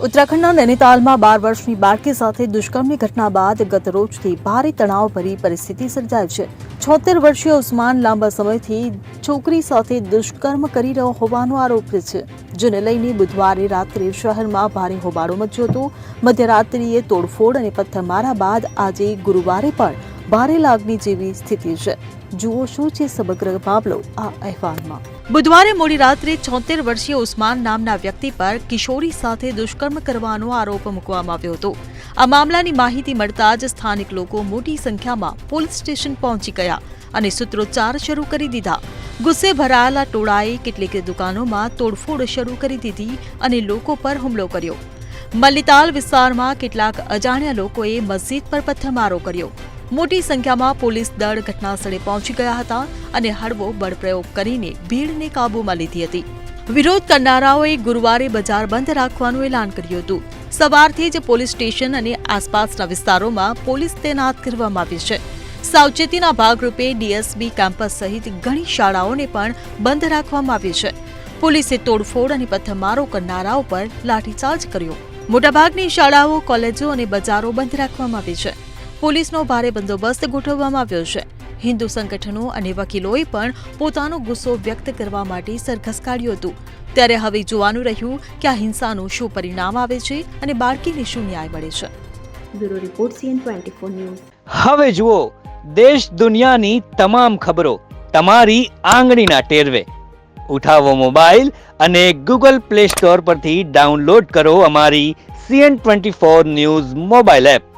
ઉત્તરાખંડના નૈનીતાલમાં 12 વર્ષની બાળકી સાથે દુષ્કર્મની ઘટના બાદ ગત રોજથી ભારે તણાવભરી પરિસ્થિતિ સર્જાઈ છે। 76 વર્ષીય ઉસ્માન લાંબા સમયથી છોકરી સાથે દુષ્કર્મ કરી રહ્યો હોવાનો આરોપ છે, જેને લઈને બુધવારે રાત્રે શહેરમાં ભારે હોબાળો મચ્યો હતો। મધ્યરાત્રિએ તોડફોડ અને પથ્થરમારા બાદ આજે ગુરુવારે પણ ભારે લાગણી જેવી સ્થિતિ છે। જુઓ શું છે સમગ્ર મામલો આ અહેવાલમાં। બુધવારે મોડી રાત્રે 76 વર્ષીય ઉસ્માન નામના વ્યક્તિ પર કિશોરી સાથે દુષ્કર્મ કરવાનો આરોપ મૂકવામાં આવ્યો હતો। આ મામલાની માહિતી મળતા જ સ્થાનિક લોકો મોટી સંખ્યામાં પોલીસ સ્ટેશન પહોંચી ગયા અને સૂત્રોચ્ચાર શરૂ કરી દીધા। ગુસ્સે ભરાયેલા ટોળાએ કેટલીક દુકાનોમાં તોડફોડ શરૂ કરી દીધી અને લોકો પર હુમલો કર્યો। મલ્લીતાલ વિસ્તારમાં કેટલાક અજાણ્યા લોકોએ મસ્જિદ પર પથ્થરમારો કર્યો। મોટી સંખ્યામાં પોલીસ દળ ઘટનાસ્થળે પહોંચી ગયા હતા અને હળવો બળપ્રયોગ કરીને ભીડને કાબૂમાં લીધી હતી। વિરોધ કરનારાઓએ ગુરુવારે બજાર બંધ રાખવાનું એલાન કર્યું હતું। સવારથી જ પોલીસ સ્ટેશન અને આસપાસના વિસ્તારોમાં પોલીસ તૈનાત કરવામાં આવી છે। સાવચેતીના ભાગરૂપે ડીએસબી કેમ્પસ સહિત ઘણી શાળાઓને પણ બંધ રાખવામાં આવી છે। પોલીસે તોડફોડ અને પથ્થરમારો કરનારાઓ પર લાઠીચાર્જ કર્યો। મોટાભાગની શાળાઓ, કોલેજો અને બજારો બંધ રાખવામાં આવી છે। પોલીસનો ભારે બંદોબસ્ત ગોઠવવામાં આવ્યો છે। હિન્દુ સંગઠનો અને વકીલોએ પણ પોતાનો ગુસ્સો વ્યક્ત કરવા માટે સરઘસ કાઢ્યું હતું। ત્યારે હવે જોવાનું રહ્યું કે આ હિંસાનું શું પરિણામ આવે છે અને બાળકીને શું ન્યાય મળે છે। Bureau report CN24 news. હવે જુઓ દેશ દુનિયાની તમામ ખબરો તમારી આંગળીના ટેરવે। ઉઠાવો મોબાઈલ અને Google Play Store પરથી ડાઉનલોડ કરો અમારી CN24 ન્યૂઝ મોબાઈલ એપ।